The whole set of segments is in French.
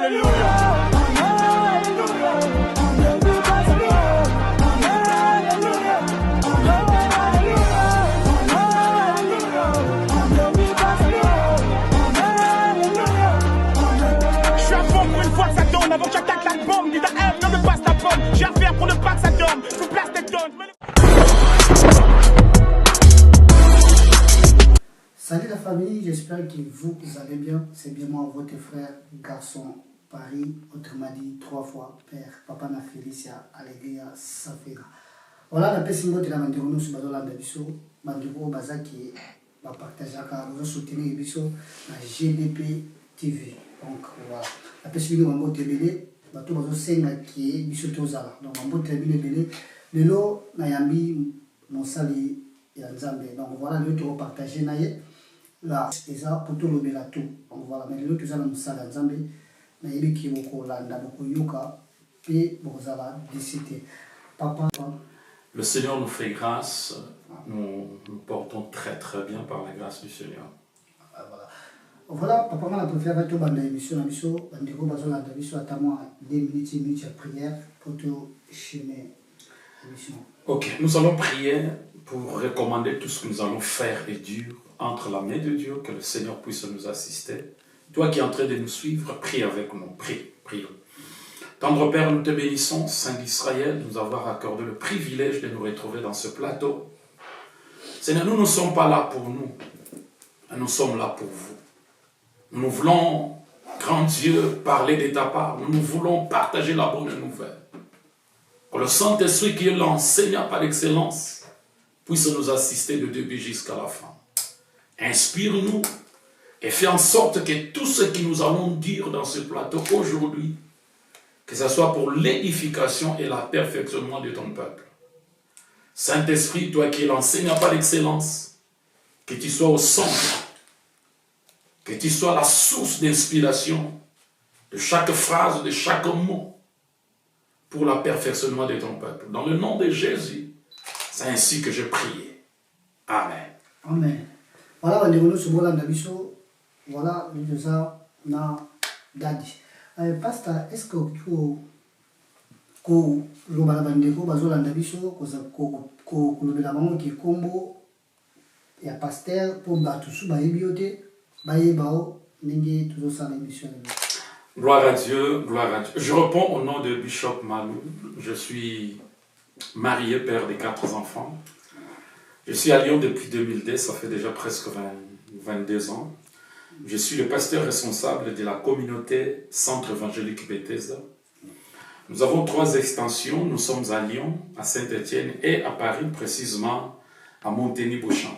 Avant que j'attaque l'album, dis ta haine, ne me passe ta pomme. J'ai affaire pour ne pas que ça donne. Sous place des tonnes. Salut la famille, j'espère que vous allez bien. C'est bien moi, votre frère, garçon, Paris, autrement dit 3 fois, père, papa na Felicia, Alegria, Safira. Voilà, la personne qui est là, nous sommes dans la biso, Mandiko Bazaki, va partager, va soutenir les biso, la GDP TV. Donc voilà, la personne qui est là, télé, va tout le senga qui est biso tozala. Donc on va télé belé, le lot na yambi mon sali yanzambe. Donc voilà, le tout partager naie. Là, c'est ça pour tout le monde tout. Donc voilà, mais le tout ça mon sali yanzambe, na yebi ki boko landa boko yoka, et bozala décité. Papa. Le Seigneur nous fait grâce, nous nous portons très très bien par la grâce du Seigneur. Voilà, papa, on a préféré tout bande émission, la mission, on dit qu'on a besoin de l'émission à moi 2 minutes, 1 minute de prière pour tout cheminer l'émission. Ok, nous allons prier pour recommander tout ce que nous allons faire et dire entre la main de Dieu, que le Seigneur puisse nous assister. Toi qui es en train de nous suivre, prie avec nous, prions. Tendre Père, nous te bénissons, Saint d'Israël, de nous avoir accordé le privilège de nous retrouver dans ce plateau. Seigneur, nous ne sommes pas là pour nous, nous sommes là pour vous. Nous voulons, grand Dieu, parler de ta part. Nous voulons partager la bonne nouvelle. Que le Saint-Esprit qui est l'enseignant par excellence puisse nous assister de début jusqu'à la fin. Inspire-nous et fais en sorte que tout ce que nous allons dire dans ce plateau aujourd'hui, que ce soit pour l'édification et la perfectionnement de ton peuple. Saint-Esprit, toi qui es l'enseignant par excellence, que tu sois au centre, que tu sois la source d'inspiration de chaque phrase, de chaque mot, pour le perfectionnement de ton peuple. Dans le nom de Jésus, c'est ainsi que je prie. Amen. Amen. Voilà, on est venu sur le voilà, nous sommes na Dadi. Pasteur, est-ce que ko lobala bandeko bazolanda biso ko lobela bango ki kombo ya pasteur pour batusu bayebi yo te bayebao ndenge tozosala émission. Gloire à Dieu, gloire à Dieu. Je réponds au nom de Bishop Malou. Je suis marié, père de 4 enfants. Je suis à Lyon depuis 2010, ça fait déjà presque 22 ans. Je suis le pasteur responsable de la communauté Centre évangélique Bethesda. Nous avons 3 extensions. Nous sommes à Lyon, à Saint-Étienne et à Paris, précisément à Montigny-Beauchamp.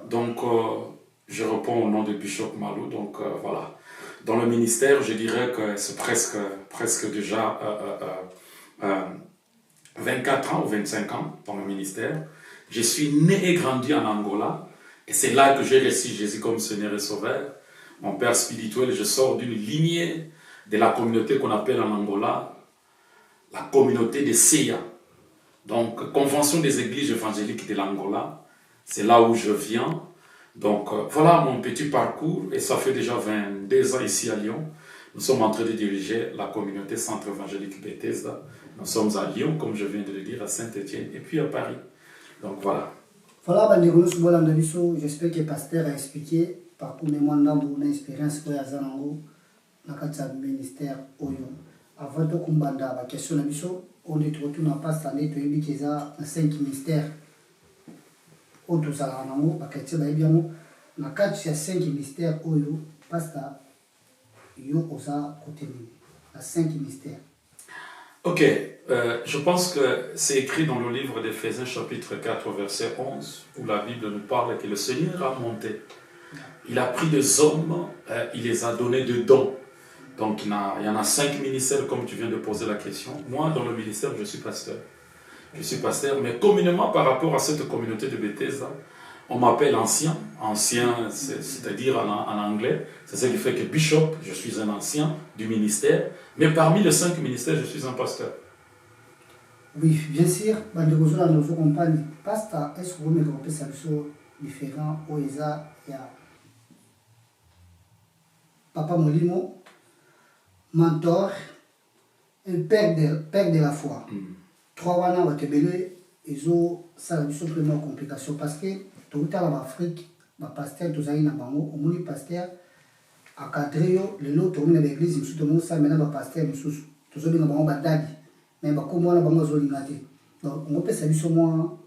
Donc, je réponds au nom de Bishop Malou. Donc, voilà. Dans le ministère, je dirais que c'est presque déjà 24 ans ou 25 ans dans le ministère. Je suis né et grandi en Angola. Et c'est là que j'ai reçu Jésus comme Seigneur et Sauveur. Mon père spirituel, je sors d'une lignée de la communauté qu'on appelle en Angola la communauté de Seya. Donc, Convention des églises évangéliques de l'Angola. C'est là où je viens. Donc, voilà mon petit parcours. Et ça fait déjà 22 ans ici à Lyon. Nous sommes en train de diriger la communauté Centre évangélique Bethesda. Nous sommes à Lyon, comme je viens de le dire, à Saint-Étienne et puis à Paris. Donc, voilà. Voilà, j'espère que le pasteur a expliqué par contre moi une expérience que j'ai dans le ministère. Avant de combattre la question de biso, on est retourné à pasteur et tu as dit a 5 ministères. On doit aller en haut, parce que tu as bien na 5 ministères oyo pasteur yo osa côté na 5 ministères. Ok, je pense que c'est écrit dans le livre d'Éphésiens chapitre 4 verset 11 où la Bible nous parle que le Seigneur a monté. Il a pris des hommes, il les a donnés de dons. Donc il y en a 5 ministères comme tu viens de poser la question. Moi dans le ministère je suis pasteur. Je suis pasteur, mais communément par rapport à cette communauté de Bethesda, on m'appelle ancien, c'est-à-dire en anglais, c'est ce qui fait que bishop, je suis un ancien du ministère, mais parmi les 5 ministères, je suis un pasteur. Oui, bien sûr, nous compagnie. Pasteur, est-ce que vous me trompez ça différent au ESA, il y a Papa Molimo, mentor et père de la foi. Trois wana watebele ezo ça biso vraiment complication parce que tout à l'Afrique ba pasteur tozali na bango omoni pasteur akadre yo lelo tomi na l'église musu tomo ça maintenant ba pasteur musu tozo binga bango badadi mais ba komo na bango zo lingate donc on peut saluer sur moi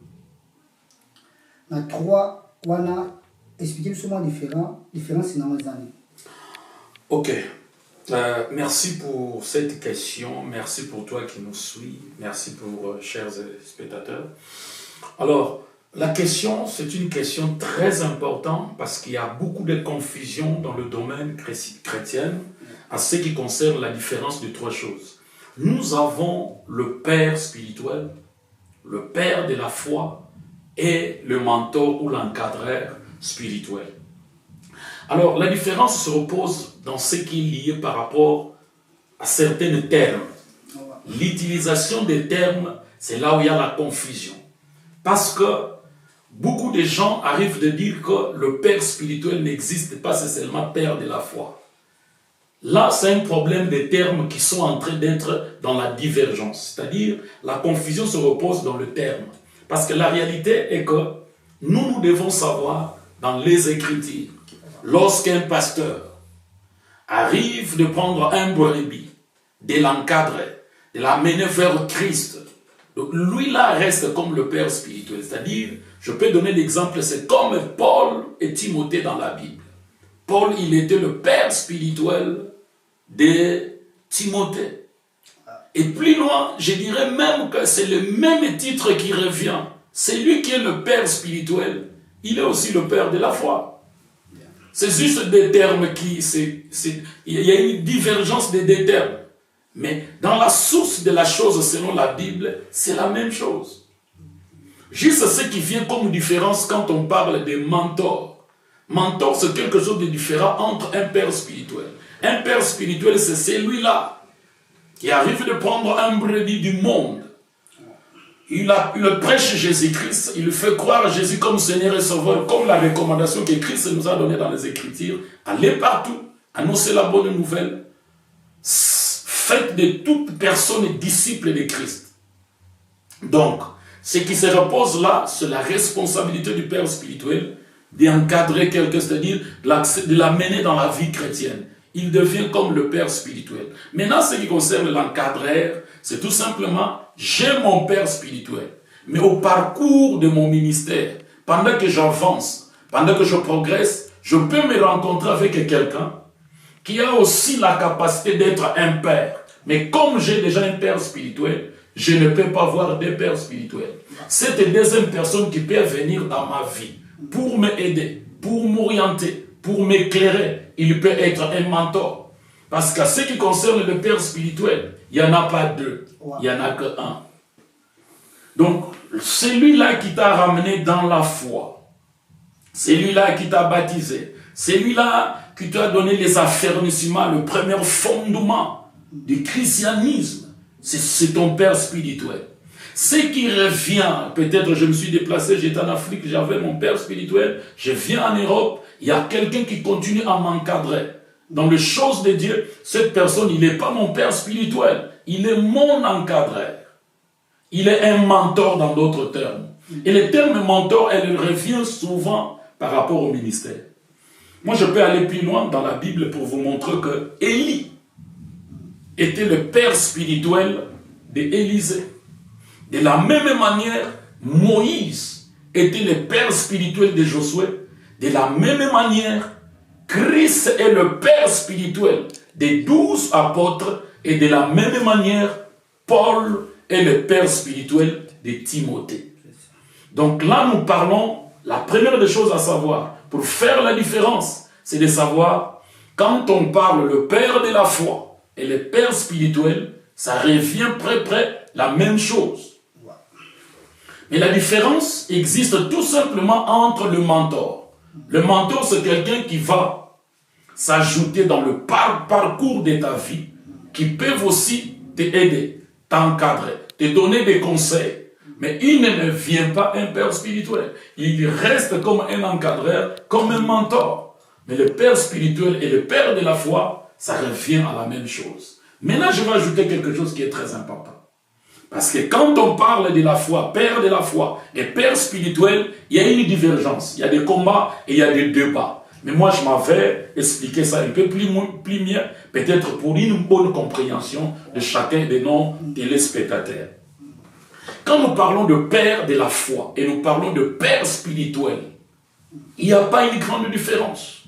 na trois wana expliquer sur moi différence dans les années. Ok. Merci pour cette question. Merci pour toi qui nous suis. Merci pour chers spectateurs. Alors, la question, c'est une question très importante parce qu'il y a beaucoup de confusion dans le domaine chrétien à ce qui concerne la différence de trois choses. Nous avons le Père spirituel, le Père de la foi et le mentor ou l'encadreur spirituel. Alors, la différence se repose dans ce qui est lié par rapport à certains termes. L'utilisation des termes, c'est là où il y a la confusion. Parce que beaucoup de gens arrivent de dire que le Père spirituel n'existe pas, c'est seulement Père de la foi. Là, c'est un problème des termes qui sont en train d'être dans la divergence. C'est-à-dire, la confusion se repose dans le terme. Parce que la réalité est que nous devons savoir dans les Écritures, lorsqu'un pasteur arrive de prendre un brebis, de l'encadrer, de l'amener vers Christ, donc lui là reste comme le Père spirituel. C'est-à-dire, je peux donner l'exemple, c'est comme Paul et Timothée dans la Bible. Paul, il était le Père spirituel de Timothée. Et plus loin, je dirais même que c'est le même titre qui revient. C'est lui qui est le Père spirituel. Il est aussi le Père de la foi. C'est juste des termes qui... il y a une divergence des deux termes. Mais dans la source de la chose, selon la Bible, c'est la même chose. Juste ce qui vient comme différence quand on parle de mentor. Mentor, c'est quelque chose de différent entre un père spirituel. Un père spirituel, c'est celui-là qui arrive de prendre un brebis du monde. Il prêche Jésus-Christ, il fait croire à Jésus comme Seigneur et Sauveur, comme la recommandation que Christ nous a donnée dans les Écritures. Allez partout, annoncez la bonne nouvelle. Faites de toute personne disciple de Christ. Donc, ce qui se repose là, c'est la responsabilité du Père spirituel d'encadrer quelqu'un, c'est-à-dire de l'amener dans la vie chrétienne. Il devient comme le Père spirituel. Maintenant, ce qui concerne l'encadreur, c'est tout simplement, j'ai mon Père spirituel. Mais au parcours de mon ministère, pendant que j'avance, pendant que je progresse, je peux me rencontrer avec quelqu'un qui a aussi la capacité d'être un père. Mais comme j'ai déjà un père spirituel, je ne peux pas voir deux pères spirituels. Cette deuxième personne qui peut venir dans ma vie pour m'aider, pour m'orienter, pour m'éclairer, il peut être un mentor. Parce qu'à ce qui concerne le père spirituel, il n'y en a pas deux, il n'y en a qu'un. Donc, celui-là qui t'a ramené dans la foi, celui-là qui t'a baptisé, celui-là qui t'a donné les affermissements, le premier fondement du christianisme, c'est ton père spirituel. Ce qui revient, peut-être je me suis déplacé, j'étais en Afrique, j'avais mon père spirituel, je viens en Europe, il y a quelqu'un qui continue à m'encadrer. Dans les choses de Dieu, cette personne, il n'est pas mon père spirituel, il est mon encadreur. Il est un mentor dans d'autres termes. Et le terme mentor, elle revient souvent par rapport au ministère. Moi, je peux aller plus loin dans la Bible pour vous montrer que Élie était le père spirituel d'Élisée. De la même manière, Moïse était le père spirituel de Josué. De la même manière, Christ est le père spirituel des 12 apôtres. Et de la même manière, Paul est le père spirituel de Timothée. Donc là, nous parlons, la première des choses à savoir, pour faire la différence, c'est de savoir, quand on parle le père de la foi et le père spirituel, ça revient près la même chose. Mais la différence existe tout simplement entre le mentor. Le mentor, c'est quelqu'un qui va s'ajouter dans le parcours de ta vie, qui peut aussi t'aider, t'encadrer, te donner des conseils. Mais il ne devient pas un père spirituel. Il reste comme un encadreur, comme un mentor. Mais le père spirituel et le père de la foi, ça revient à la même chose. Maintenant, je vais ajouter quelque chose qui est très important. Parce que quand on parle de la foi, père de la foi et père spirituel, il y a une divergence, il y a des combats et il y a des débats. Mais moi, je m'avais expliqué ça un peu plus bien, peut-être pour une bonne compréhension de chacun de nos téléspectateurs. Quand nous parlons de père de la foi et nous parlons de père spirituel, il n'y a pas une grande différence.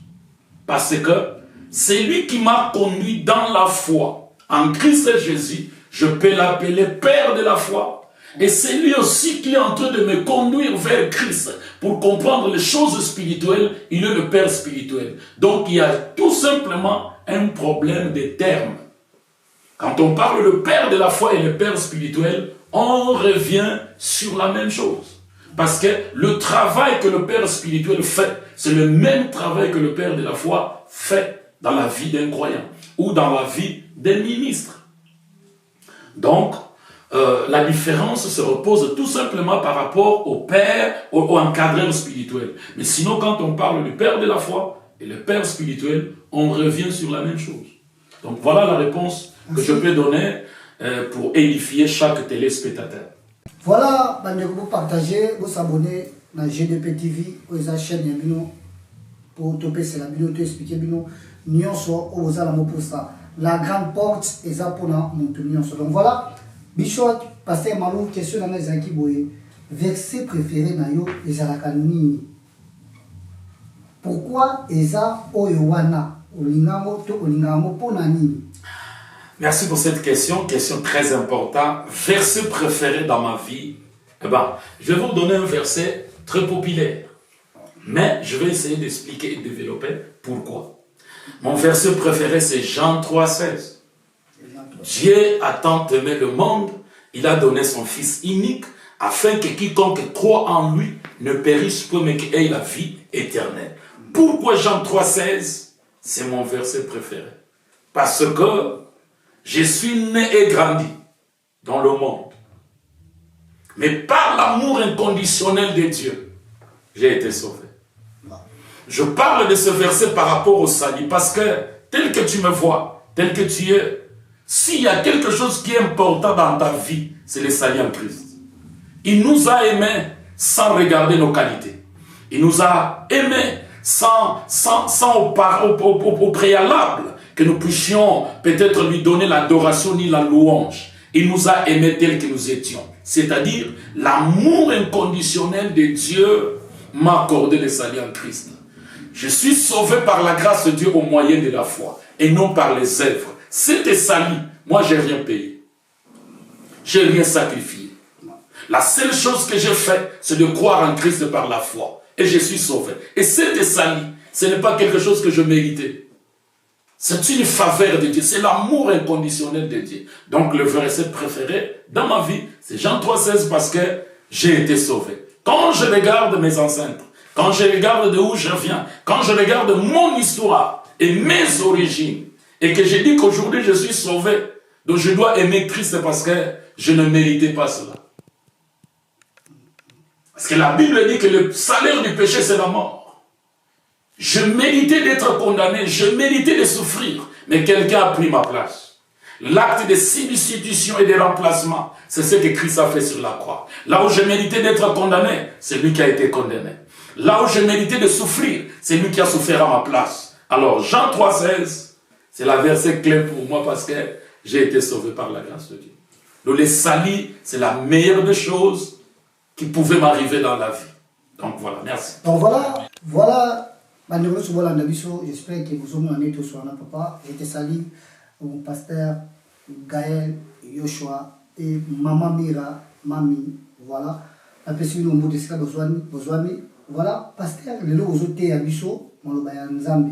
Parce que c'est lui qui m'a conduit dans la foi. En Christ Jésus, je peux l'appeler père de la foi. Et c'est lui aussi qui est en train de me conduire vers Christ pour comprendre les choses spirituelles. Il est le père spirituel. Donc il y a tout simplement un problème de termes. Quand on parle le père de la foi et le père spirituel, on revient sur la même chose. Parce que le travail que le père spirituel fait, c'est le même travail que le père de la foi fait dans la vie d'un croyant ou dans la vie d'un ministre. Donc, la différence se repose tout simplement par rapport au père, au encadreur spirituel. Mais sinon, quand on parle du père de la foi et le père spirituel, on revient sur la même chose. Donc, voilà la réponse que je peux donner pour édifier chaque téléspectateur. Voilà, vous partagez, vous abonnez à GDP TV, aux chaînes pour toper c'est la vidéo, expliquer bino, nyonso aux alamos pour ça. La grande porte est ça pour mon nyonso. Donc voilà, Bishop, pasteur Malou, question dans les anki boye, verset préféré na yo ezalakani. Pourquoi eza oyowana olingamo to olingamo ponani? Merci pour cette question très importante. Verset préféré dans ma vie, eh ben, je vais vous donner un verset très populaire. Mais je vais essayer d'expliquer et de développer pourquoi. Mon verset préféré, c'est Jean 3,16. Dieu a tant aimé le monde, il a donné son Fils unique, afin que quiconque croit en lui ne périsse pas, mais qu'il ait la vie éternelle. Pourquoi Jean 3,16? C'est mon verset préféré. Parce que je suis né et grandi dans le monde. Mais par l'amour inconditionnel de Dieu, j'ai été sauvé. Je parle de ce verset par rapport au salut parce que tel que tu me vois, tel que tu es, s'il y a quelque chose qui est important dans ta vie, c'est le salut en Christ. Il nous a aimés sans regarder nos qualités. Il nous a aimés sans au préalable que nous puissions peut-être lui donner l'adoration ni la louange. Il nous a aimés tels que nous étions. C'est-à-dire, l'amour inconditionnel de Dieu m'a accordé le salut en Christ. Je suis sauvé par la grâce de Dieu au moyen de la foi et non par les œuvres. C'était salut. Moi, j'ai rien payé. J'ai rien sacrifié. La seule chose que j'ai fait, c'est de croire en Christ par la foi. Et je suis sauvé. Et c'était salut. Ce n'est pas quelque chose que je méritais. C'est une faveur de Dieu. C'est l'amour inconditionnel de Dieu. Donc, le verset préféré dans ma vie, c'est Jean 3,16 parce que j'ai été sauvé. Quand je regarde mes ancêtres, quand je regarde de où je viens, quand je regarde mon histoire et mes origines, et que je dis qu'aujourd'hui je suis sauvé, donc je dois aimer Christ parce que je ne méritais pas cela. Parce que la Bible dit que le salaire du péché, c'est la mort. Je méritais d'être condamné, je méritais de souffrir, mais quelqu'un a pris ma place. L'acte de substitution et de remplacement, c'est ce que Christ a fait sur la croix. Là où je méritais d'être condamné, c'est lui qui a été condamné. Là où je méritais de souffrir, c'est lui qui a souffert à ma place. Alors, Jean 3,16, c'est la verset clé pour moi parce que j'ai été sauvé par la grâce de Dieu. Donc, le salut, c'est la meilleure des choses qui pouvaient m'arriver dans la vie. Donc, voilà, merci. Donc, voilà. J'espère que vous avez tous sur papa. J'étais salué mon pasteur Gaël, Yoshua et Maman Mira, Mami. Voilà. Après, si nous avons dit que voilà, pasteur, le lot aux autres à Bisso, on l'a Nzambe.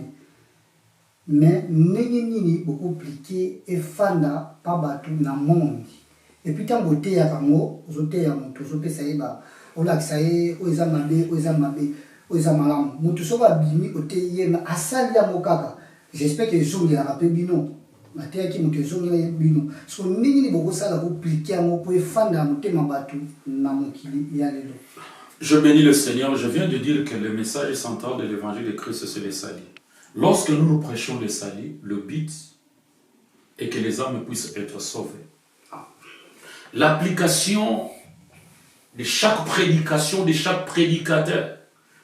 Mais n'est beaucoup pliqué et fanda pas battu dans le monde. Et puis, tant que tu es à Kango, aux autres à mon tout, ça y est, on l'a ça y est, aux amabé, aux amalam. Mon tout ça va bimi, au thé, à salia mokaka. J'espère que les gens ne rappellent bino. Ma terre qui me sont bino. So, n'est beaucoup ça, la pour pliquer à mon pour fanda, mon thé, ma battu, n'a mon kili, y a les lots. Je bénis le Seigneur. Je viens de dire que le message central de l'évangile de Christ, c'est le salut. Lorsque nous prêchons le salut, le but, et que les âmes puissent être sauvées. L'application de chaque prédication, de chaque prédicateur,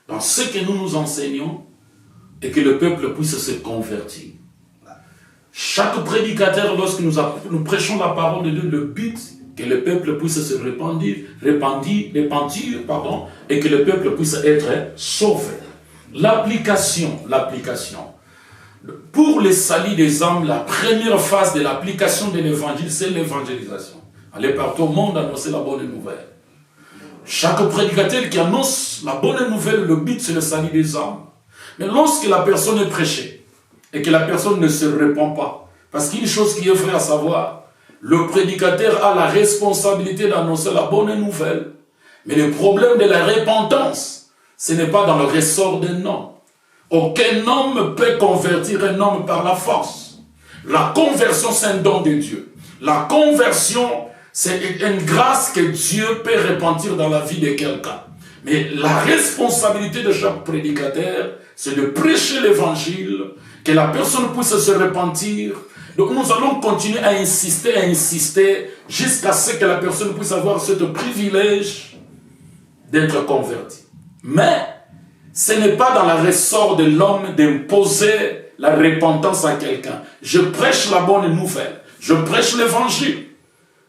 dans ce que nous nous enseignons, et que le peuple puisse se convertir. Chaque prédicateur, lorsque nous prêchons la parole de Dieu, le but, que le peuple puisse se repentir, et que le peuple puisse être sauvé. L'application. Pour le salut des âmes, la première phase de l'application de l'évangile, c'est l'évangélisation. Aller partout au monde annoncer la bonne nouvelle. Chaque prédicateur qui annonce la bonne nouvelle, le but c'est le salut des âmes. Mais lorsque la personne est prêchée, et que la personne ne se répand pas, parce qu'une chose qui est vraie à savoir, le prédicateur a la responsabilité d'annoncer la bonne nouvelle. Mais le problème de la repentance, ce n'est pas dans le ressort d'un homme. Aucun homme peut convertir un homme par la force. La conversion, c'est un don de Dieu. La conversion, c'est une grâce que Dieu peut répandre dans la vie de quelqu'un. Mais la responsabilité de chaque prédicateur, c'est de prêcher l'évangile, que la personne puisse se repentir. Donc nous allons continuer à insister, jusqu'à ce que la personne puisse avoir ce privilège d'être converti. Mais ce n'est pas dans le ressort de l'homme d'imposer la repentance à quelqu'un. Je prêche la bonne nouvelle, je prêche l'évangile.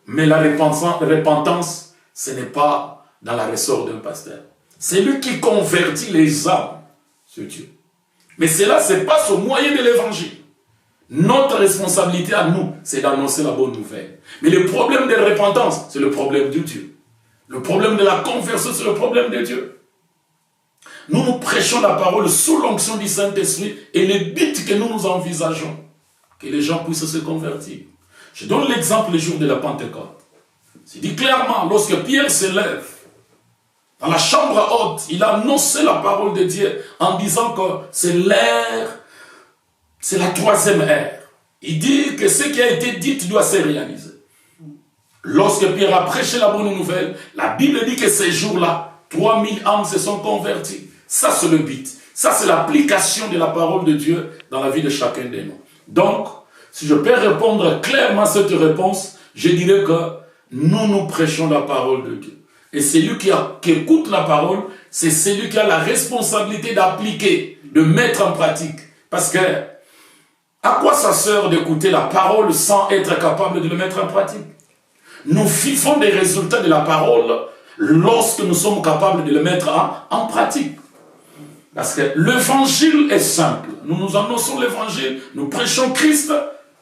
Mais la repentance, ce n'est pas dans le ressort d'un pasteur. C'est lui qui convertit les âmes, c'est Dieu. Mais cela se passe au moyen de l'évangile. Notre responsabilité à nous, c'est d'annoncer la bonne nouvelle. Mais le problème de la repentance, c'est le problème de Dieu. Le problème de la conversion, c'est le problème de Dieu. Nous prêchons la parole sous l'onction du Saint-Esprit et le but que nous envisageons, que les gens puissent se convertir. Je donne l'exemple le jour de la Pentecôte. C'est dit clairement, lorsque Pierre se lève, dans la chambre haute, il a annoncé la parole de Dieu en disant que c'est l'ère, c'est la troisième ère. Il dit que ce qui a été dit doit se réaliser. Lorsque Pierre a prêché la bonne nouvelle, la Bible dit que ces jours-là, 3000 âmes se sont converties. Ça, c'est le but. Ça, c'est l'application de la parole de Dieu dans la vie de chacun de nous. Donc, si je peux répondre clairement à cette réponse, je dirais que nous prêchons la parole de Dieu. Et celui qui écoute la parole, c'est celui qui a la responsabilité d'appliquer, de mettre en pratique. Parce que, à quoi ça sert d'écouter la parole sans être capable de le mettre en pratique? Nous vivons des résultats de la parole lorsque nous sommes capables de le mettre en pratique. Parce que l'évangile est simple. Nous annonçons l'évangile, nous prêchons Christ.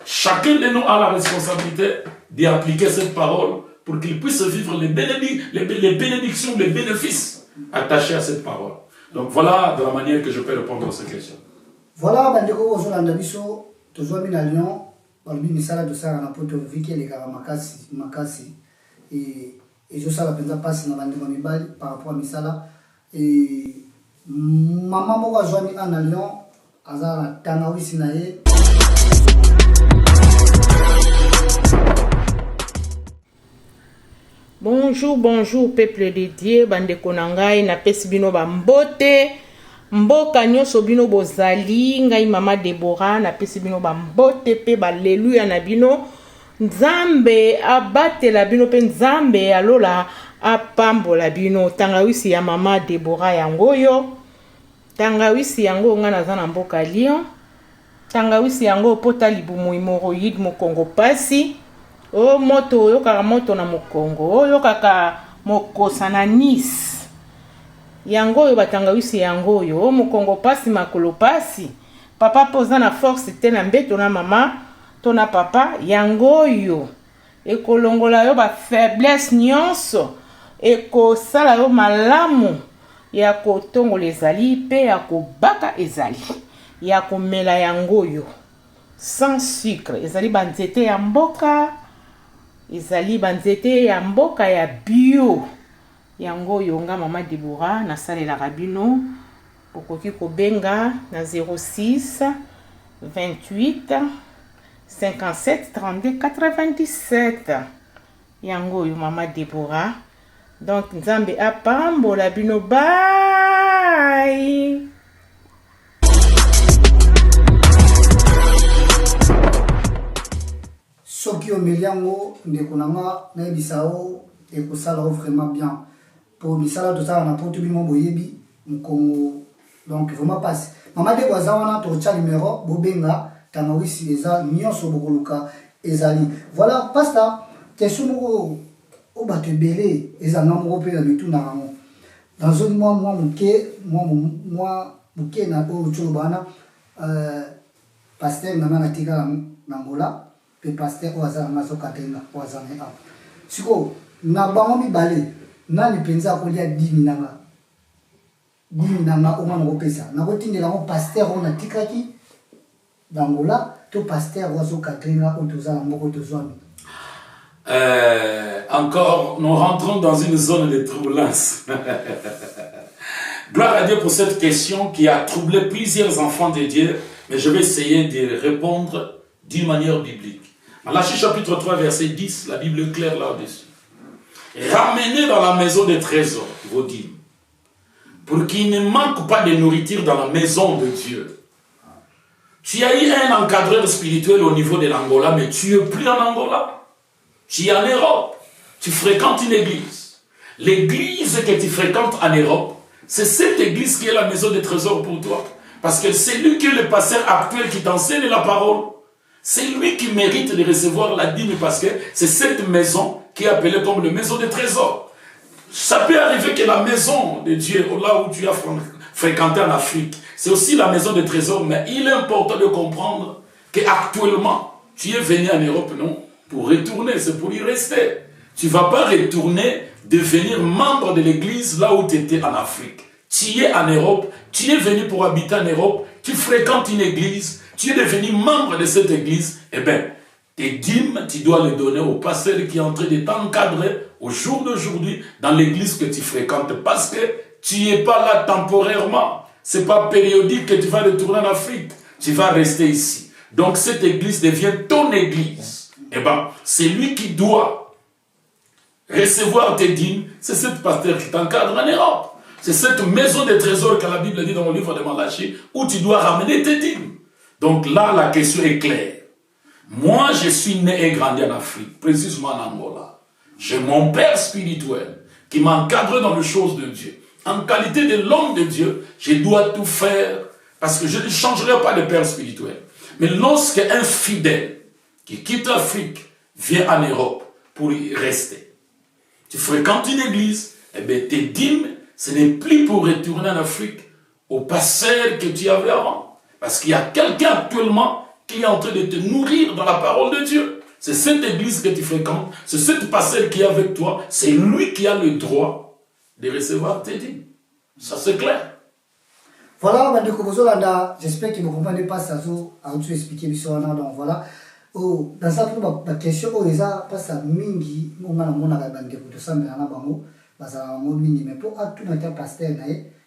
Chacun de nous a la responsabilité d'appliquer cette parole pour qu'il puisse vivre les bénédictions, les bénéfices attachés à cette parole. Donc voilà de la manière que je peux répondre à cette question. Voilà, bandeko ozolanda biso tozwami na Lyon balobi misala tosala na poto viki elekaka makasi et ezosala mpenza mpasi na bandeko mibali par rapport à misala et mama moko azwami na Lyon aza na tangawisi na ye. Bonjour peuple de Dieu, bandeko na ngai napesi bino bambote mboka nyonso bino bozali ngai mama Deborah napesi bino bambote pe baleluya na bino. Nzambe abatela bino pe Nzambe alola apambola bino. Tangawisi ya mama Deborah yangoyo, tangawisi yango nga naza na mboka Lyon, tangawisi yango pota libumu hémorroïde mokongo pasi. O moto oyo kaka moto na mokongo oyo kaka mokosa na Nice yango oyo batangawisi yango oyo mokongo pasi makolo pasi papa poza na force te na mbeto na mama to na papa yango oyo ekolongola yo ba faiblesse nyonso ekosala yo malamu ya kotongola ezali pe ya kobaka ezali ya komela yango oyo sans sucre ezali banzete ya mboka ezali banzete ya mboka ya bio yango yonga mama Deborah na salela bino okoki kobenga na 06 28 57 32 97 yango yo mama Deborah. Donc Nzambe apambola bino. Bye. soki omeli yango ndeko na nga nayebisa yo ekosala yo vraiment bien po misala tozala na poto bino boyebi mokongo donc vraiment passe mama de aza wana tokotya numéro bobenga tangawisi eza nyonso bokoluka ezali voilà pasta question moko o bato ebele ezanga moko mpe na mituna yango dans un mois moke na oyo toloba wana paster nanga natikala na ngola pe paster oyo aza nanga azokatenga oyo aza na awa sikoyo na bango mibale nani mpenza akolia dimi nanga omwana kopesa nakotindela ngo paster oyo natikaki na ngola to paster oyo azokatenga oyo tozala moko tozwami. Encore, nous rentrons dans une zone de troublance. Gloire à Dieu pour cette question qui a troublé plusieurs enfants de Dieu, mais je vais essayer de répondre d'une manière biblique. Malachie chapitre 3, verset 10, la Bible est claire là-dessus. Ramenez dans la maison des trésors vos dîmes, pour qu'il ne manque pas de nourriture dans la maison de Dieu. Tu as eu un encadreur spirituel au niveau de l'Angola, mais tu n'es plus en Angola. Tu es en Europe, tu fréquentes une église. L'église que tu fréquentes en Europe, c'est cette église qui est la maison des trésors pour toi. Parce que c'est lui qui est le pasteur actuel qui t'enseigne la parole. C'est lui qui mérite de recevoir la dîme parce que c'est cette maison qui est appelée comme la maison des trésors. Ça peut arriver que la maison de Dieu, là où tu as fréquenté en Afrique, c'est aussi la maison des trésors, mais il est important de comprendre qu'actuellement, tu es venu en Europe, non? Pour retourner, c'est pour y rester. Tu ne vas pas retourner, devenir membre de l'église là où tu étais en Afrique. Tu es en Europe, tu es venu pour habiter en Europe, tu fréquentes une église, tu es devenu membre de cette église, eh bien, tes dîmes, tu dois les donner au pasteur qui est en train de t'encadrer au jour d'aujourd'hui dans l'église que tu fréquentes parce que tu n'es pas là temporairement. Ce n'est pas périodique que tu vas retourner en Afrique. Tu vas rester ici. Donc cette église devient ton église. Eh bien, c'est lui qui doit recevoir tes dîmes. C'est cette pasteur qui t'encadre en Europe. C'est cette maison des trésors que la Bible dit dans le livre de Malachie où tu dois ramener tes dîmes. Donc là, la question est claire. Moi, je suis né et grandi en Afrique, précisément en Angola. J'ai mon père spirituel qui m'encadre dans les choses de Dieu. En qualité de l'homme de Dieu, je dois tout faire parce que je ne changerai pas de père spirituel. Mais lorsque un fidèle qui quitte l'Afrique vient en Europe pour y rester, tu fréquentes une église, eh bien tes dîmes, ce n'est plus pour retourner en Afrique au pasteur que tu avais avant. Parce qu'il y a quelqu'un actuellement qui est en train de te nourrir dans la parole de Dieu. C'est cette église que tu fréquentes, c'est cette pasteur qui est avec toi, c'est lui qui a le droit de recevoir tes dîmes. Ça c'est clair. Voilà, j'espère que vous ne comprenez pas ça, à vous expliquer, donc voilà. Oh, dans ça, pour la question, oh, les a pas ça mingi, on a mon arabande pour tout ça, mais on a bango, ça a mon mingi, mais pour tout notre pasteur,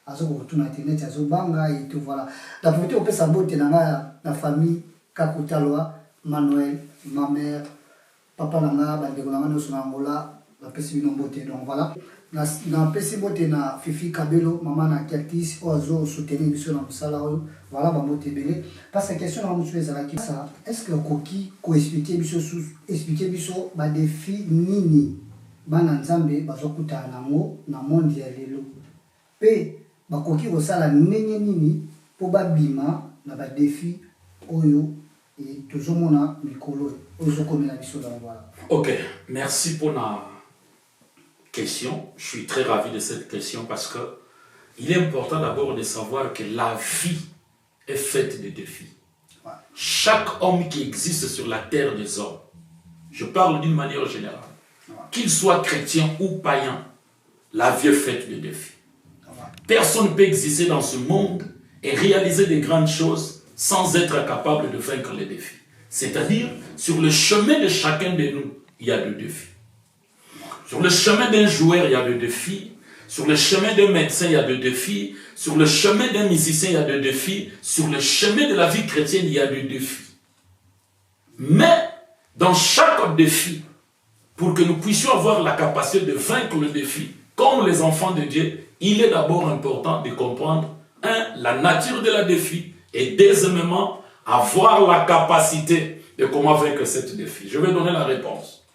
azo tout notre net, azo banga et tout voilà. La première on peut s'aboter dans la famille Kakutaloa, Manuel, ma mère, papa nanga, bande ko nanga no sonangola, la pesi bino boté donc voilà. Na pesi boté na Fifi Kabelo, maman na Kertis, ozo soutenir biso na musala oyo. Voilà, bah, belé. Parce que la question est-ce que Koki ko expliquer biso ba défi nini bana nzambe bazokuta nango na monde ya lelo. Pe ba Koki ko sala nini po ba bima na ba défi oyo et tozomona mikolo ozo komela biso dans voilà. OK, merci pour la question. Je suis très ravi de cette question parce que il est important d'abord de savoir que la vie est faite de défis. Ouais. Chaque homme qui existe sur la terre des hommes, je parle d'une manière générale, ouais, qu'il soit chrétien ou païen, la vie est faite de défis. Ouais. Personne ne peut exister dans ce monde et réaliser des grandes choses sans être capable de vaincre les défis. C'est-à-dire, sur le chemin de chacun de nous, il y a des défis. Sur le chemin d'un joueur, il y a des défis. Sur le chemin d'un médecin, il y a des défis. Sur le chemin d'un musicien, il y a des défis. Sur le chemin de la vie chrétienne, il y a des défis. Mais, dans chaque défi, pour que nous puissions avoir la capacité de vaincre le défi, comme les enfants de Dieu, il est d'abord important de comprendre, la nature de la défi, et deuxièmement, avoir la capacité Et comment vaincre ce défi? Je vais donner la réponse.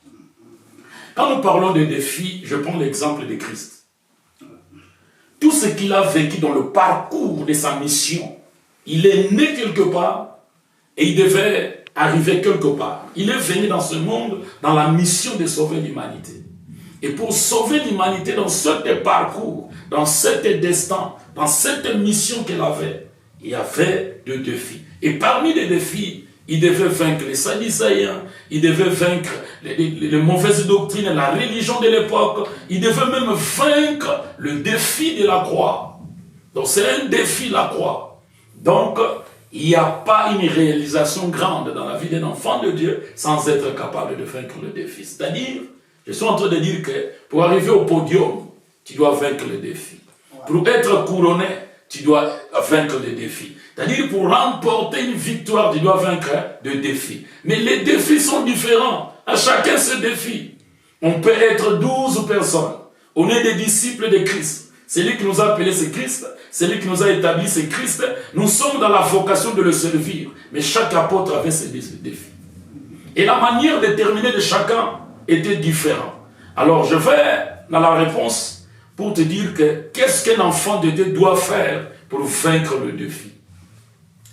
Quand nous parlons de défis, je prends l'exemple de Christ. Tout ce qu'il a vécu dans le parcours de sa mission, il est né quelque part et il devait arriver quelque part. Il est venu dans ce monde dans la mission de sauver l'humanité. Et pour sauver l'humanité dans ce parcours, dans ce destin, dans cette mission qu'il avait, il y avait deux défis. Et parmi les défis, il devait vaincre les Sadducéens, il devait vaincre les mauvaises doctrines, la religion de l'époque, il devait même vaincre le défi de la croix. Donc c'est un défi, la croix. Donc, il n'y a pas une réalisation grande dans la vie d'un enfant de Dieu sans être capable de vaincre le défi. C'est-à-dire, je suis en train de dire que pour arriver au podium, tu dois vaincre le défi. Pour être couronné, tu dois vaincre le défi. C'est-à-dire, pour remporter une victoire, tu dois vaincre des défis. Mais les défis sont différents. À chacun ses défis. On peut être 12 personnes. On est des disciples de Christ. C'est lui qui nous a appelés, c'est Christ. C'est lui qui nous a établis, c'est Christ. Nous sommes dans la vocation de le servir. Mais chaque apôtre avait ses défis. Et la manière de terminer de chacun était différente. Alors, je vais dans la réponse pour te dire que qu'est-ce qu'un enfant de Dieu doit faire pour vaincre le défi.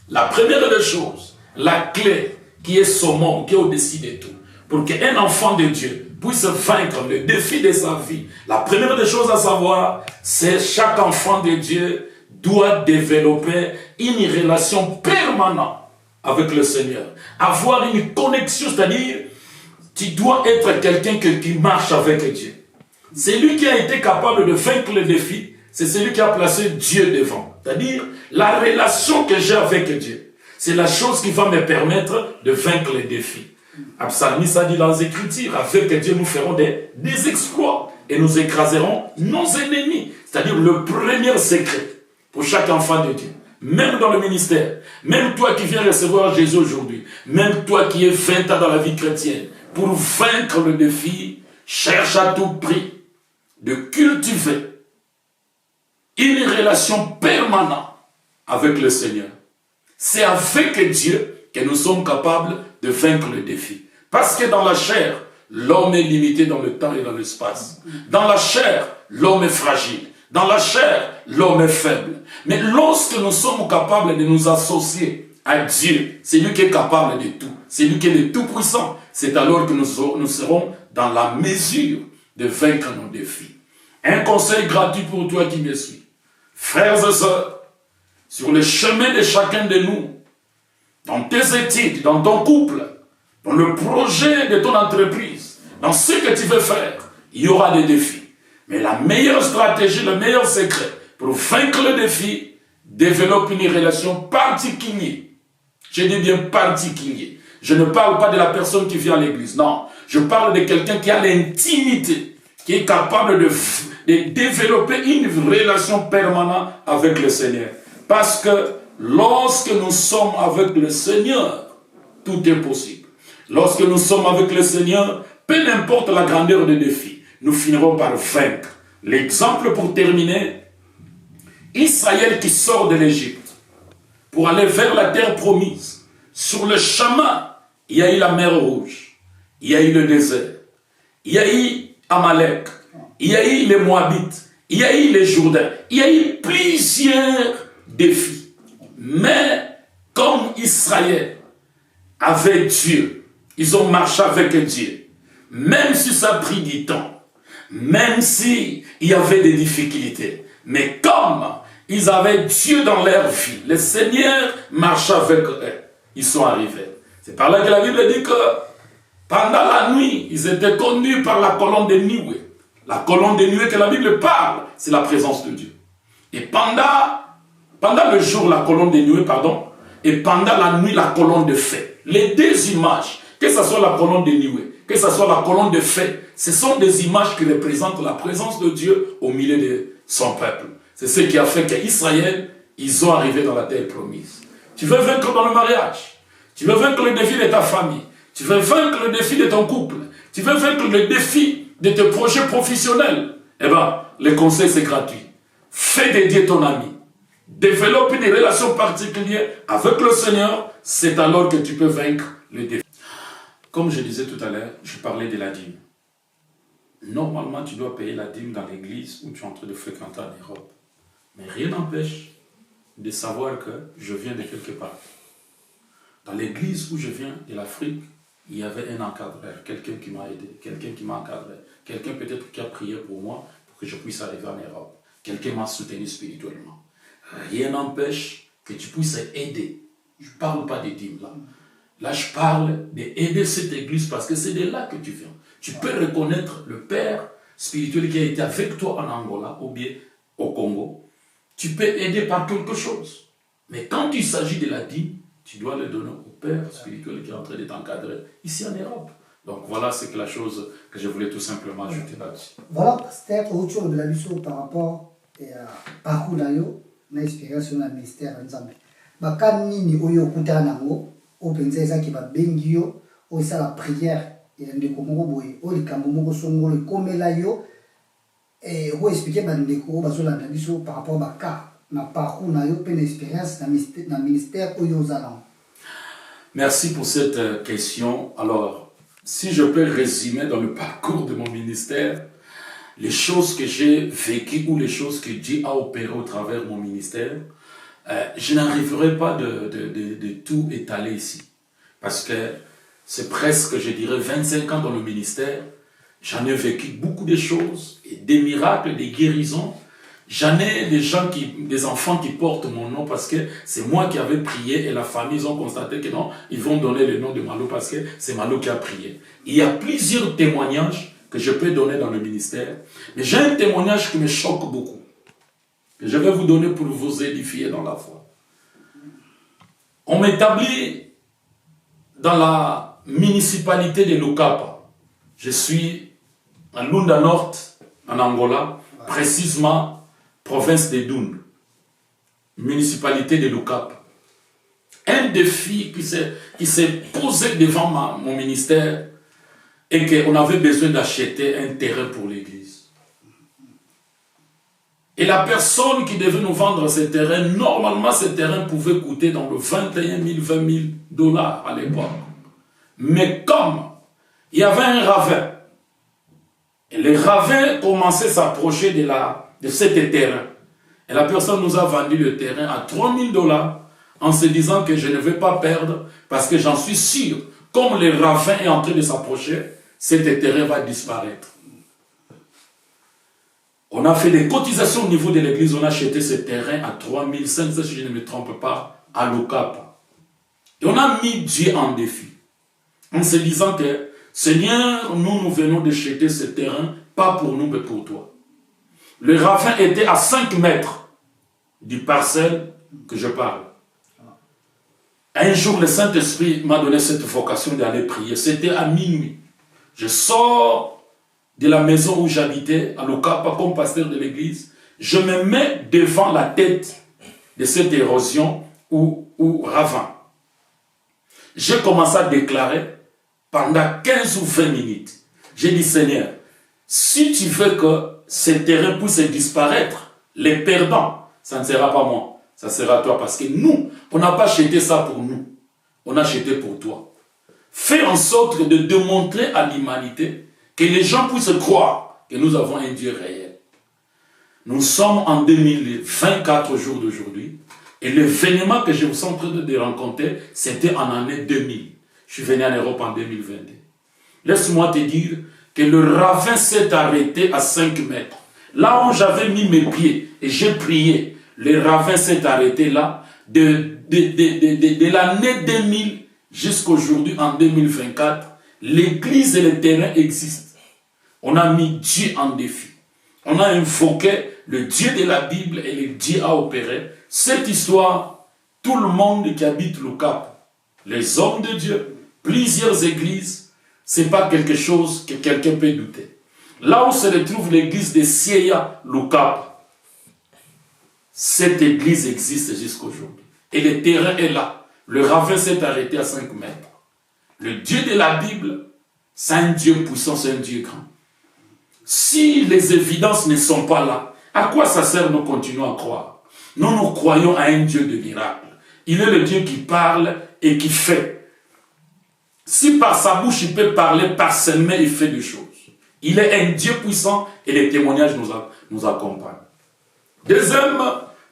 La première des choses, la clé qui est summum, qui est au-dessus de tout, pour qu'un enfant de Dieu puisse vaincre le défi de sa vie, la première des choses à savoir, c'est chaque enfant de Dieu doit développer une relation permanente avec le Seigneur. Avoir une connexion, c'est-à-dire, tu dois être quelqu'un qui marche avec Dieu. C'est lui qui a été capable de vaincre le défi, c'est celui qui a placé Dieu devant. C'est-à-dire, la relation que j'ai avec Dieu, c'est la chose qui va me permettre de vaincre les défis. Psalmiste a dit dans les Écritures, avec Dieu nous ferons des exploits et nous écraserons nos ennemis. C'est-à-dire le premier secret pour chaque enfant de Dieu, même dans le ministère, même toi qui viens recevoir Jésus aujourd'hui, même toi qui es 20 ans dans la vie chrétienne, pour vaincre le défi, cherche à tout prix de cultiver une relation permanente avec le Seigneur. C'est avec Dieu que nous sommes capables de vaincre le défi. Parce que dans la chair, l'homme est limité dans le temps et dans l'espace. Dans la chair, l'homme est fragile. Dans la chair, l'homme est faible. Mais lorsque nous sommes capables de nous associer à Dieu, c'est lui qui est capable de tout. C'est lui qui est le tout-puissant. C'est alors que nous serons dans la mesure de vaincre nos défis. Un conseil gratuit pour toi qui me suis. Frères et sœurs, sur le chemin de chacun de nous, dans tes études, dans ton couple, dans le projet de ton entreprise, dans ce que tu veux faire, il y aura des défis. Mais la meilleure stratégie, le meilleur secret pour vaincre le défi, développe une relation particulière. Je dis bien particulier. Je ne parle pas de la personne qui vient à l'église, non. Je parle de quelqu'un qui a l'intimité, qui est capable de développer une relation permanente avec le Seigneur. Parce que lorsque nous sommes avec le Seigneur, tout est possible. Lorsque nous sommes avec le Seigneur, peu importe la grandeur des défis, nous finirons par vaincre. L'exemple pour terminer, Israël qui sort de l'Égypte pour aller vers la terre promise. Sur le chemin, il y a eu la mer Rouge, il y a eu le désert, il y a eu Amalek, il y a eu les Moabites, il y a eu les Jourdains, il y a eu plusieurs défis. Mais comme Israël avait Dieu, ils ont marché avec Dieu, même si ça a pris du temps, même s'il y avait des difficultés, mais comme ils avaient Dieu dans leur vie, le Seigneur marchait avec eux, ils sont arrivés. C'est par là que la Bible dit que pendant la nuit, ils étaient conduits par la colonne de nuée. La colonne de nuée que la Bible parle, c'est la présence de Dieu. Et pendant le jour, la colonne de nuée, et pendant la nuit, la colonne de feu. Les deux images, que ce soit la colonne de nuée, que ce soit la colonne de feu, ce sont des images qui représentent la présence de Dieu au milieu de son peuple. C'est ce qui a fait qu'Israël, ils ont arrivé dans la terre promise. Tu veux vaincre dans le mariage, tu veux vaincre le défi de ta famille, tu veux vaincre le défi de ton couple, tu veux vaincre le défi de tes projets professionnels, eh bien, le conseil c'est gratuit. Fais de Dieu ton ami. Développe une relation particulière avec le Seigneur, c'est alors que tu peux vaincre le défi. comme je disais tout à l'heure, je parlais de la dîme. Normalement, tu dois payer la dîme dans l'église où tu es en train de fréquenter en Europe. Mais rien n'empêche de savoir que je viens de quelque part. Dans l'église où je viens, de l'Afrique, il y avait un encadreur, quelqu'un qui m'a aidé, quelqu'un qui m'a encadré, quelqu'un peut-être qui a prié pour moi pour que je puisse arriver en Europe. Quelqu'un m'a soutenu spirituellement. Rien n'empêche que tu puisses aider. Je ne parle pas des dîmes là. Là, je parle d'aider cette église parce que c'est de là que tu viens. Tu peux reconnaître le Père spirituel qui a été avec toi en Angola ou bien au Congo. Tu peux aider par quelque chose. Mais quand il s'agit de la dîme, tu dois le donner au Père spirituel qui est en train de t'encadrer ici en Europe. Donc voilà, c'est la chose que je voulais tout simplement ajouter là-dessus. Voilà, pasteur, autour de la mission par rapport à parcours d'ailleurs, na expérience sur le ministère de Nzambe. Baka nini oyo kutana nango, o penza ezaki ba bengi yo, o esa la prière et ndeko moko boye, o likambo moko songolo komela yo et o expliquer ba ndeko bazolanda biso par rapport baka na parcours na yo pe na expérience na ministère oyo zalan. Merci pour cette question. Alors, si je peux résumer dans le parcours de mon ministère, les choses que j'ai vécues ou les choses que Dieu a opérées au travers de mon ministère, je n'arriverai pas de tout étaler ici. Parce que c'est presque, je dirais, 25 ans dans le ministère. J'en ai vécu beaucoup de choses, et des miracles, des guérisons. J'en ai des enfants qui portent mon nom parce que c'est moi qui avais prié et la famille, ils ont constaté que non, ils vont donner le nom de Malo parce que c'est Malo qui a prié. Il y a plusieurs témoignages que je peux donner dans le ministère, mais j'ai un témoignage qui me choque beaucoup, que je vais vous donner pour vous édifier dans la foi. On m'établit dans la municipalité de Lukapa. Je suis à Lunda Nord, en Angola, précisément province de Doun, municipalité de Lukapa. Un défi qui s'est posé devant mon ministère et qu'on avait besoin d'acheter un terrain pour l'église. Et la personne qui devait nous vendre ce terrain, normalement ce terrain pouvait coûter dans le 21 000, 20 000 dollars à l'époque. Mais comme il y avait un ravin, et le ravin commençait à s'approcher de cet terrain. Et la personne nous a vendu le terrain à 3 000 dollars en se disant que je ne vais pas perdre parce que j'en suis sûr, comme le ravin est en train de s'approcher, cet terrain va disparaître. On a fait des cotisations au niveau de l'église, on a acheté ce terrain à 3 500, si je ne me trompe pas, à Lukapa. Et on a mis Dieu en défi, en se disant que Seigneur, nous venons d'acheter ce terrain, pas pour nous, mais pour toi. Le ravin était à 5 mètres du parcelle que je parle. Un jour, le Saint-Esprit m'a donné cette vocation d'aller prier. C'était à minuit. Je sors de la maison où j'habitais, à Lukapa, comme pasteur de l'église. Je me mets devant la tête de cette érosion ou ravin. J'ai commencé à déclarer pendant 15 ou 20 minutes. J'ai dit, Seigneur, si tu veux que ce terrain puisse disparaître, les perdants, ça ne sera pas moi, ça sera toi. Parce que nous, on n'a pas acheté ça pour nous. On a acheté pour toi. Fais en sorte de démontrer à l'humanité que les gens puissent croire que nous avons un Dieu réel. Nous sommes en 2024 jours d'aujourd'hui. Et l'événement que je vous suis en train de rencontrer, c'était en année 2000. Je suis venu en Europe en 2022. Laisse-moi te dire que le ravin s'est arrêté à 5 mètres. Là où j'avais mis mes pieds et j'ai prié, le ravin s'est arrêté là de l'année 2000 jusqu'à aujourd'hui en 2024. L'église et le terrain existent. On a mis Dieu en défi. On a invoqué le Dieu de la Bible et le Dieu a opéré. Cette histoire, tout le monde qui habite Lukapa, les hommes de Dieu, plusieurs églises, ce n'est pas quelque chose que quelqu'un peut douter. Là où se retrouve l'église de Sieya Lukapa, cette église existe jusqu'aujourd'hui. Et le terrain est là. Le ravin s'est arrêté à 5 mètres. Le Dieu de la Bible, c'est un Dieu puissant, c'est un Dieu grand. Si les évidences ne sont pas là, à quoi ça sert nous continuons à croire? Nous croyons à un Dieu de miracles. Il est le Dieu qui parle et qui fait. Si par sa bouche il peut parler, par ses mains il fait des choses. Il est un Dieu puissant et les témoignages nous accompagnent. Deuxième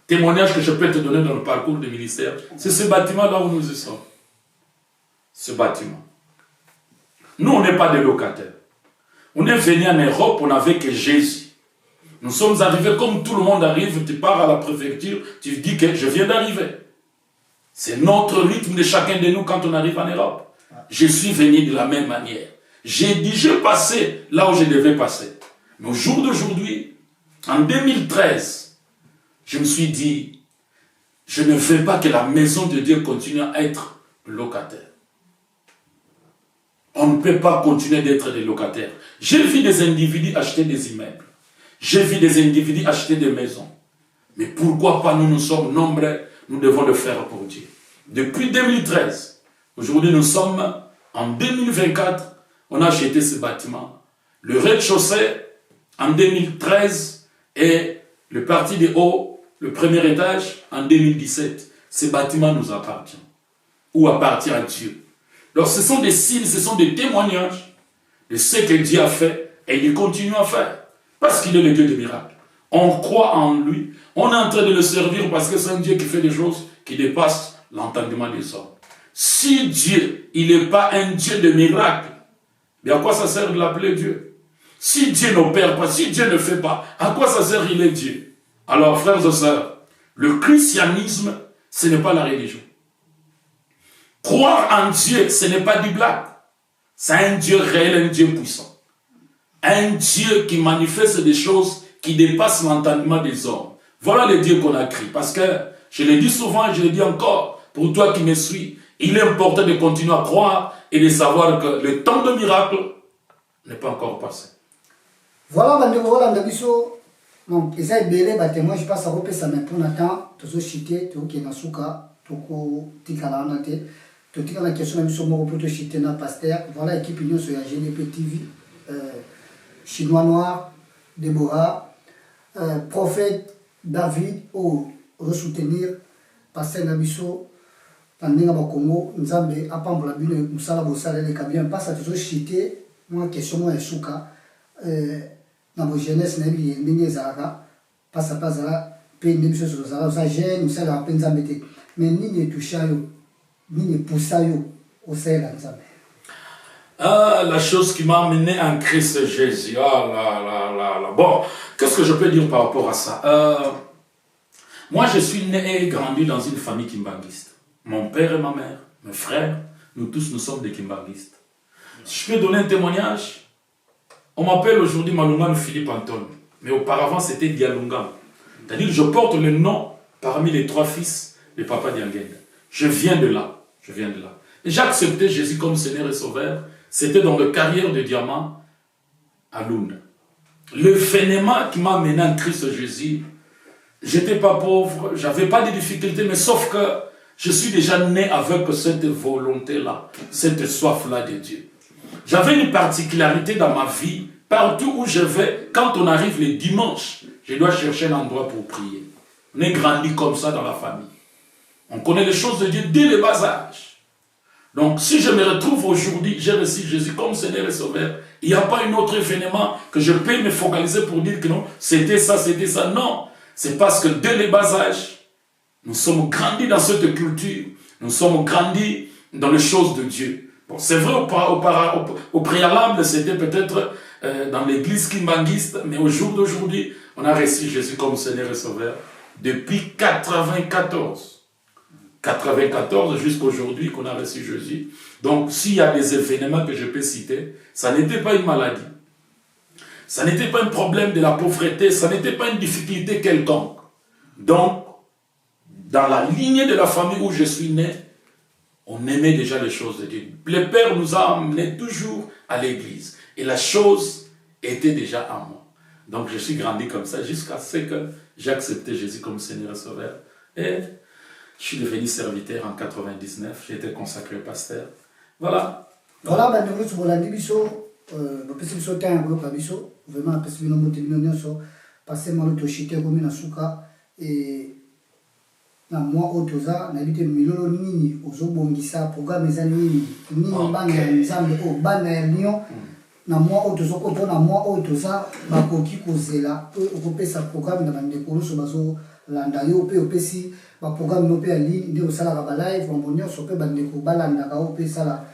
témoignage que je peux te donner dans le parcours du ministère, c'est ce bâtiment là où nous y sommes. Ce bâtiment. Nous, on n'est pas des locataires. On est venu en Europe, on n'avait que Jésus. Nous sommes arrivés comme tout le monde arrive, tu pars à la préfecture, tu dis que je viens d'arriver. C'est notre rythme de chacun de nous quand on arrive en Europe. Je suis venu de la même manière. J'ai dit, je passais là où je devais passer. Mais au jour d'aujourd'hui, en 2013, je me suis dit, je ne veux pas que la maison de Dieu continue à être locataire. On ne peut pas continuer d'être des locataires. J'ai vu des individus acheter des immeubles. J'ai vu des individus acheter des maisons. Mais pourquoi pas nous sommes nombreux, nous devons le faire pour Dieu. Depuis 2013, aujourd'hui nous sommes en 2024, on a acheté ce bâtiment. Le rez-de-chaussée en 2013 et le parti de haut, le premier étage en 2017. Ce bâtiment nous appartient. Ou appartient à Dieu. Donc ce sont des signes, ce sont des témoignages de ce que Dieu a fait et il continue à faire. Parce qu'il est le Dieu des miracles. On croit en lui, on est en train de le servir parce que c'est un Dieu qui fait des choses qui dépassent l'entendement des hommes. Si Dieu, il n'est pas un Dieu de miracles, mais à quoi ça sert de l'appeler Dieu? Si Dieu n'opère pas, si Dieu ne fait pas, à quoi ça sert il est Dieu? Alors frères et sœurs, le christianisme, ce n'est pas la religion. Croire en Dieu, ce n'est pas du blague. C'est un Dieu réel, un Dieu puissant. Un Dieu qui manifeste des choses qui dépassent l'entendement des hommes. Voilà le Dieu qu'on a créé. Parce que, je le dis souvent et je le dis encore, pour toi qui me suis, il est important de continuer à croire et de savoir que le temps de miracle n'est pas encore passé. Voilà, voilà, donc, ils ont belé, témoin, je passe à repérer ça, mais pour l'instant, tout ce chité, tout qui est dans Souka, tout qui est dans la tête, tout qui est dans la question, même sur mon repos de chité, dans Pasteur, voilà, équipe union sur la GDP TV, Chinois Noir, Déborah, prophète David, au re-soutenir, Pasteur Nabiso, Tandinga Bakongo, Nzambe, Apambola Bune, Moussala Bossala, les Kabiens, passe à tout ce chité, moi, question, moi, et Souka, dans vos jeunesse, Nabi, Nini Zara, passe à pas Zara, paye une chose sur Zara, ça gêne, ça la peine Zambé. Mais Nini Touchayo, Nini Poussayo, au Sahel, Nzambe. Ah, la chose qui m'a amené en Christ Jésus. Ah là. Bon, qu'est-ce que je peux dire par rapport à ça? Moi, je suis né et grandi dans une famille kimbanguiste. Mon père et ma mère, mes frères, nous tous, nous sommes des kimbanguistes. Si je peux donner un témoignage, on m'appelle aujourd'hui Malungan Philippe Anton, mais auparavant c'était Dialungan. C'est-à-dire que je porte le nom parmi les 3 fils de Papa Diangenda. Je viens de là. Et j'ai accepté Jésus comme Seigneur et Sauveur. C'était dans le carrière de diamant à Lund. Le phénomène qui m'a amené en Christ Jésus, j'étais pas pauvre, j'avais pas de difficultés, mais sauf que je suis déjà né avec cette volonté-là, cette soif-là de Dieu. J'avais une particularité dans ma vie, partout où je vais, quand on arrive le dimanche, je dois chercher un endroit pour prier. On est grandi comme ça dans la famille. On connaît les choses de Dieu dès le bas âge. Donc, si je me retrouve aujourd'hui, j'ai reçu Jésus comme Seigneur et Sauveur, il n'y a pas un autre événement que je peux me focaliser pour dire que non, c'était ça. Non, c'est parce que dès le bas âge, nous sommes grandis dans cette culture, nous sommes grandis dans les choses de Dieu. Bon, c'est vrai, au préalable, c'était peut-être dans l'église kimbanguiste, mais au jour d'aujourd'hui, on a reçu Jésus comme Seigneur et Sauveur depuis 94 jusqu'à aujourd'hui qu'on a reçu Jésus. Donc, s'il y a des événements que je peux citer, ça n'était pas une maladie. Ça n'était pas un problème de la pauvreté, ça n'était pas une difficulté quelconque. Donc, dans la lignée de la famille où je suis né, on aimait déjà les choses de Dieu. Le Père nous a amenés toujours à l'église. Et la chose était déjà en moi. Donc, je suis grandi comme ça jusqu'à ce que j'ai accepté Jésus comme Seigneur et Sauveur. Et je suis devenu serviteur en 99, j'ai été consacré pasteur. Voilà. Voilà, nous sommes là, nous sommes vraiment passé mal au chité comme une souka et na moi otoza na bité milolo nini ozobongisa programme eza nini bana ya nzambe o bana ya Lyon na moi otoza ko pona moi otoza bakoki kozela okopesa programme na bandeko nyonso bazolanda yo mpe opesi baprogramme no mpe ya ligne nde osalaka balive mambo nyonso mpe bandeko balandaka o mpe sala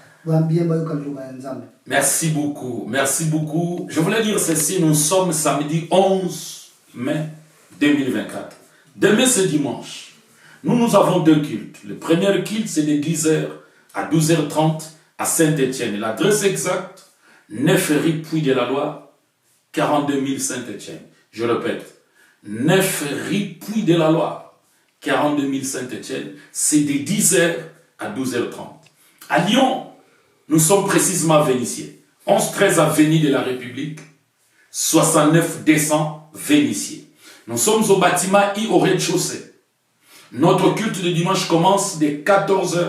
bien bayoka liloba ya nzambe. Merci beaucoup, merci beaucoup. Je voulais dire ceci, nous sommes samedi 11 mai 2024. Demain c'est dimanche. Nous avons deux cultes. Le premier culte c'est de 10h à 12h30 à Saint-Étienne. L'adresse exacte, 9 rue Puy de la Loire, 42 000 Saint-Étienne. Je répète, 9 rue Puy de la Loire, 42 000 Saint-Étienne. C'est de 10h à 12h30. À Lyon, nous sommes précisément à Vénissieux. 11-13 avenue de la République, 69 200 Vénissieux. Nous sommes au bâtiment I au rez-de-chaussée. Notre culte de dimanche commence de 14h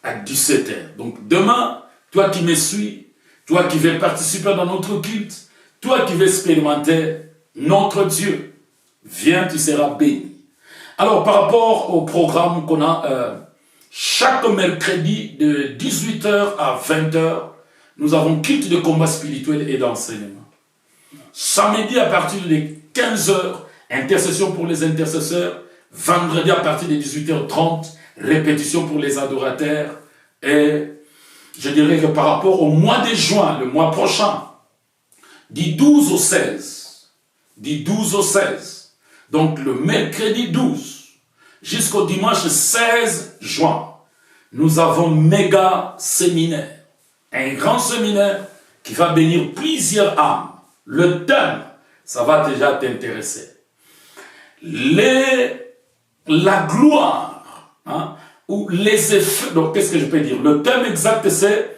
à 17h. Donc demain, toi qui me suis, toi qui veux participer dans notre culte, toi qui veux expérimenter notre Dieu, viens, tu seras béni. Alors par rapport au programme qu'on a, chaque mercredi de 18h à 20h, nous avons culte de combat spirituel et d'enseignement. Samedi à partir de 15h, intercession pour les intercesseurs. Vendredi à partir de 18h30, répétition pour les adorateurs. Et je dirais que par rapport au mois de juin, le mois prochain, du 12 au 16, donc le mercredi 12 jusqu'au dimanche 16 juin, nous avons méga séminaire. Un grand séminaire qui va bénir plusieurs âmes. Le thème, ça va déjà t'intéresser. La gloire, hein, ou les effets. Donc, qu'est-ce que je peux dire? Le thème exact, c'est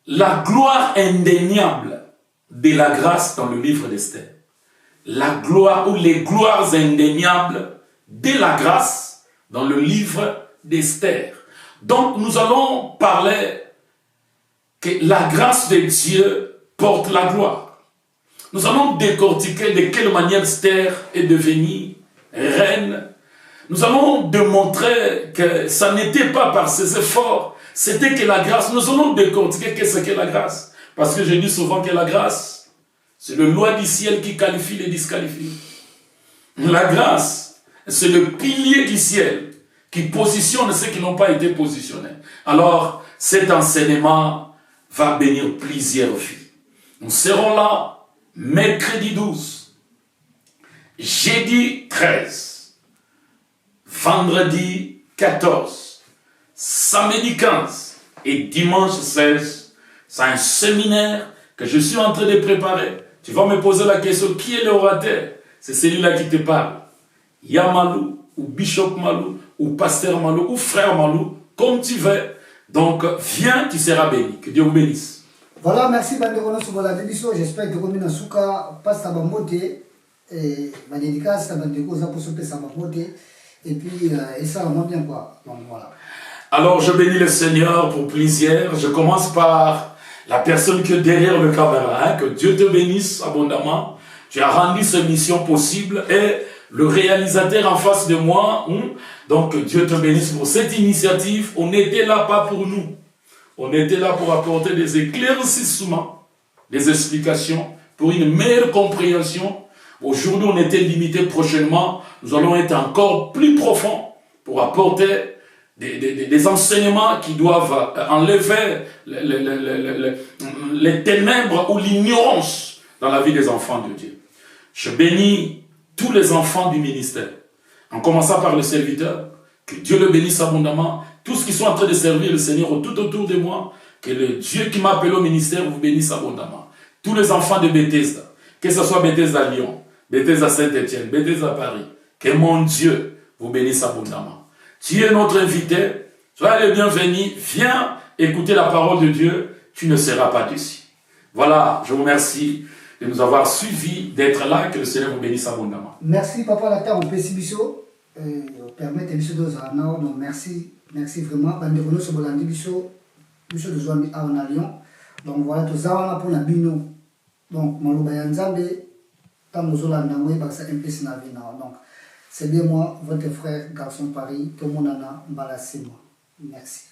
la gloire indéniable de la grâce dans le livre d'Esther. La gloire ou les gloires indéniables de la grâce dans le livre d'Esther. Donc, nous allons parler que la grâce de Dieu porte la gloire. Nous allons décortiquer de quelle manière Esther est devenue reine. Nous allons démontrer que ça n'était pas par ses efforts, c'était que la grâce. Nous allons décortiquer qu'est-ce que la grâce. Parce que je dis souvent que la grâce, c'est le loi du ciel qui qualifie les disqualifiés. La grâce, c'est le pilier du ciel qui positionne ceux qui n'ont pas été positionnés. Alors, cet enseignement va bénir plusieurs vies. Nous serons là mercredi 12, jeudi 13, vendredi 14, samedi 15 et dimanche 16. C'est un séminaire que je suis en train de préparer. Tu vas me poser la question, qui est l'orateur? C'est celui-là qui te parle. Yamalou, ou Bishop Malou, ou Pasteur Malou, ou Frère Malou, comme tu veux. Donc, viens, tu seras béni. Que Dieu vous bénisse. Voilà, merci Bandeko sur la démission. J'espère que vous avez souka passe à Bamote et ma dédicace à Bandeko za pour souper sa Bamote et puis et ça va bien quoi. Donc voilà. Alors je bénis le Seigneur pour plaisir. Je commence par la personne qui est derrière le caméra. Hein, que Dieu te bénisse abondamment. Tu as rendu cette mission possible et le réalisateur en face de moi. Donc Dieu te bénisse pour cette initiative. On n'était là pas pour nous. On était là pour apporter des éclaircissements, des explications, pour une meilleure compréhension. Aujourd'hui, on était limité. Prochainement, nous allons être encore plus profonds pour apporter des enseignements qui doivent enlever les ténèbres ou l'ignorance dans la vie des enfants de Dieu. Je bénis tous les enfants du ministère, en commençant par le serviteur, que Dieu le bénisse abondamment. Tous ceux qui sont en train de servir le Seigneur tout autour de moi, que le Dieu qui m'a appelé au ministère vous bénisse abondamment. Tous les enfants de Bethesda, que ce soit Bethesda à Lyon, Bethesda Saint-Étienne, Bethesda à Paris, que mon Dieu vous bénisse abondamment. Tu es notre invité, sois le bienvenu, viens écouter la parole de Dieu, tu ne seras pas déçu. Voilà, je vous remercie de nous avoir suivis, d'être là, que le Seigneur vous bénisse abondamment. Merci Papa Lata, on peut biso, permettre biso de donc merci. Merci vraiment. Bandeko no sobolandi biso de Zouami à Lyon. Donc voilà, tout ça on a pour la bino. Donc maloba ya nzambe tant mozolanda ngoy baksa MPC na vina. Donc C'est bien moi, votre frère, garçon Paris, Tomonana Mbalasema. Merci.